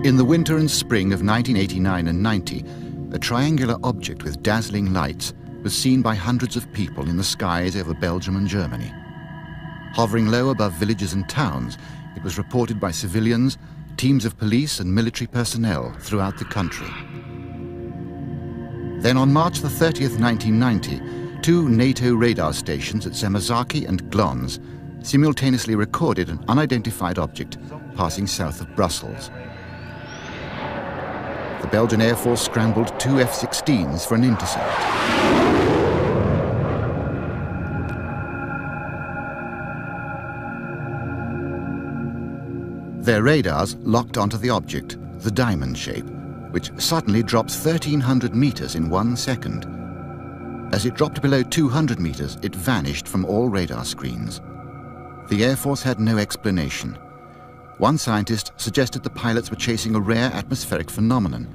In the winter and spring of 1989 and 90, a triangular object with dazzling lights was seen by hundreds of people in the skies over Belgium and Germany. Hovering low above villages and towns, it was reported by civilians, teams of police and military personnel throughout the country. Then on March the 30th, 1990, two NATO radar stations at Zemazaki and Glons simultaneously recorded an unidentified object passing south of Brussels. The Belgian Air Force scrambled two F-16s for an intercept. Their radars locked onto the object, the diamond shape, which suddenly drops 1,300 meters in 1 second. As it dropped below 200 meters, it vanished from all radar screens. The Air Force had no explanation. One scientist suggested the pilots were chasing a rare atmospheric phenomenon,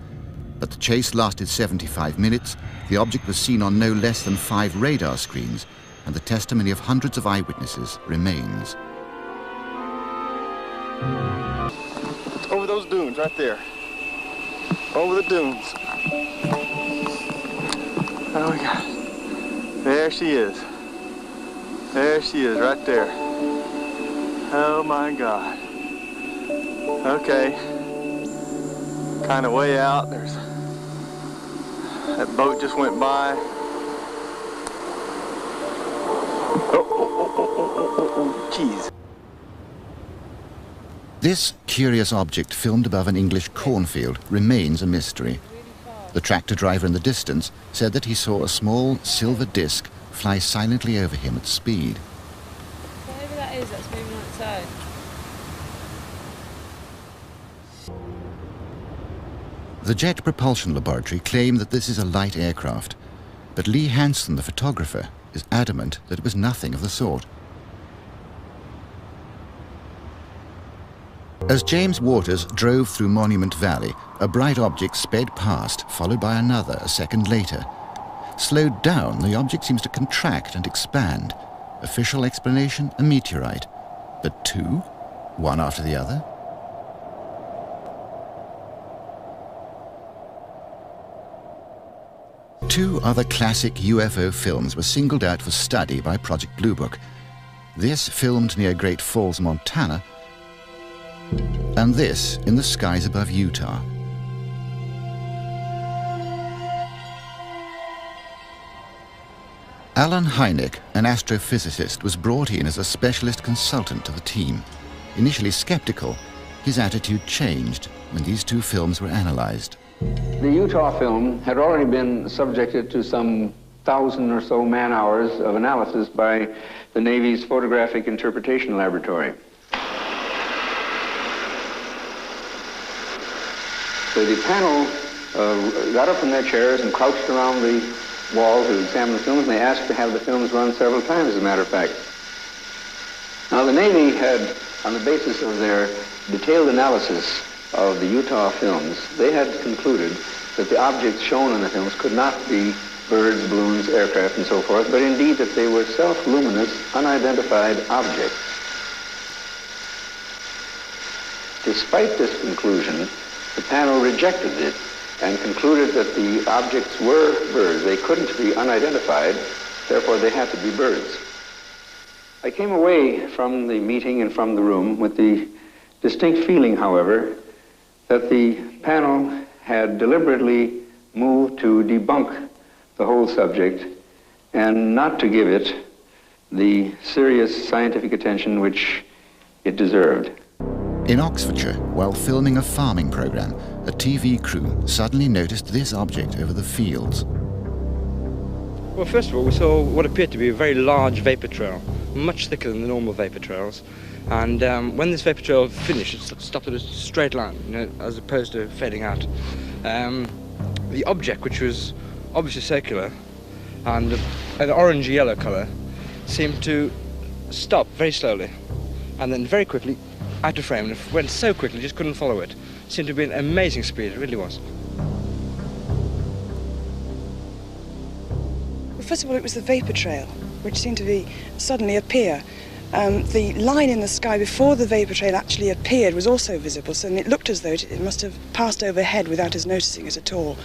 but the chase lasted 75 minutes, the object was seen on no less than 5 radar screens, and the testimony of hundreds of eyewitnesses remains. Over those dunes right there. Over the dunes. Oh my God. There she is. There she is right there. Oh my God. Okay. Kind of way out. There's that boat just went by. Oh, geez. This curious object filmed above an English cornfield remains a mystery. The tractor driver in the distance said that he saw a small silver disc fly silently over him at speed. Whatever that is, that's moving on its own. The Jet Propulsion Laboratory claim that this is a light aircraft, but Lee Hansen, the photographer, is adamant that it was nothing of the sort. As James Waters drove through Monument Valley, a bright object sped past, followed by another a second later. Slowed down, the object seems to contract and expand. Official explanation, a meteorite. But two? One after the other? Two other classic UFO films were singled out for study by Project Blue Book. This filmed near Great Falls, Montana, and this in the skies above Utah. Alan Hynek, an astrophysicist, was brought in as a specialist consultant to the team. Initially skeptical, his attitude changed when these two films were analyzed. The Utah film had already been subjected to some 1,000 or so man-hours of analysis by the Navy's Photographic Interpretation Laboratory. So the panel got up from their chairs and crouched around the wall to examine the films, and they asked to have the films run several times, as a matter of fact. Now, the Navy had, on the basis of their detailed analysis of the Utah films, they had concluded that the objects shown in the films could not be birds, balloons, aircraft, and so forth, but indeed that they were self-luminous, unidentified objects. Despite this conclusion, the panel rejected it and concluded that the objects were birds. They couldn't be unidentified, therefore they had to be birds. I came away from the meeting and from the room with the distinct feeling, however, that the panel had deliberately moved to debunk the whole subject and not to give it the serious scientific attention which it deserved. In Oxfordshire, while filming a farming program, a TV crew suddenly noticed this object over the fields. Well, first of all, we saw what appeared to be a very large vapor trail, much thicker than the normal vapor trails. And when this vapor trail finished, it stopped at a straight line, you know, as opposed to fading out. The object, which was obviously circular and an orange-yellow colour, seemed to stop very slowly and then very quickly out of frame, and it went so quickly you just couldn't follow it. It seemed to be an amazing speed, it really was. Well, first of all, it was the vapor trail, which seemed to be suddenly appear The line in the sky before the vapor trail actually appeared was also visible, so it looked as though it must have passed overhead without us noticing it at all.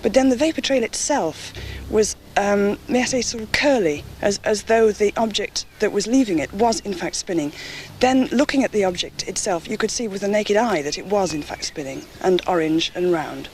But then the vapor trail itself was, may I say, sort of curly, as though the object that was leaving it was in fact spinning. Then looking at the object itself, you could see with the naked eye that it was in fact spinning, and orange and round.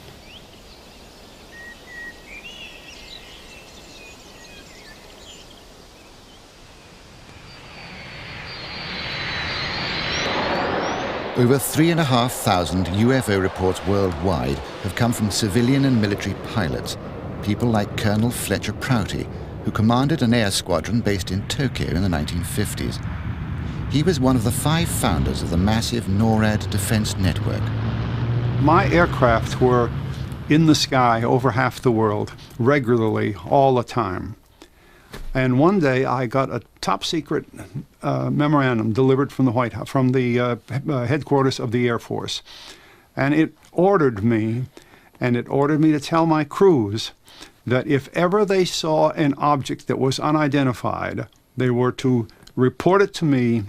Over 3,500 UFO reports worldwide have come from civilian and military pilots, people like Colonel Fletcher Prouty, who commanded an air squadron based in Tokyo in the 1950s. He was one of the 5 founders of the massive NORAD defense network. My aircraft were in the sky over half the world, regularly, all the time. And one day I got a top secret memorandum delivered from the White House, from the headquarters of the Air Force. And it ordered me to tell my crews that if ever they saw an object that was unidentified, they were to report it to me.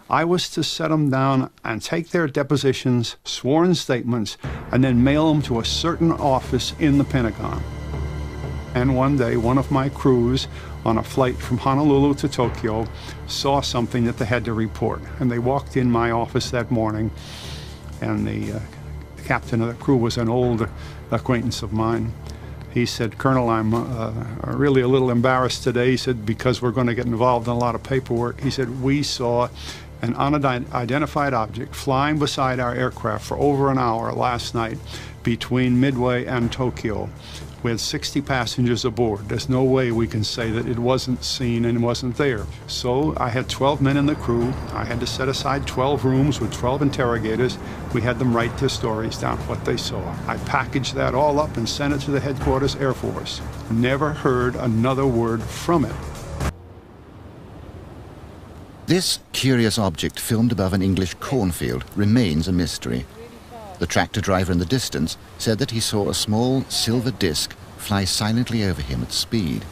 I was to set them down and take their depositions, sworn statements, and then mail them to a certain office in the Pentagon. And one day, one of my crews on a flight from Honolulu to Tokyo saw something that they had to report. And they walked in my office that morning, and the captain of the crew was an old acquaintance of mine. He said, "Colonel, I'm really a little embarrassed today." He said, "because we're going to get involved in a lot of paperwork." He said, "We saw an unidentified object flying beside our aircraft for over an hour last night between Midway and Tokyo. We had 60 passengers aboard. There's no way we can say that it wasn't seen and wasn't there." So I had 12 men in the crew. I had to set aside 12 rooms with 12 interrogators. We had them write their stories down, what they saw. I packaged that all up and sent it to the headquarters Air Force. Never heard another word from it. This curious object filmed above an English cornfield remains a mystery. The tractor driver in the distance said that he saw a small silver disc fly silently over him at speed.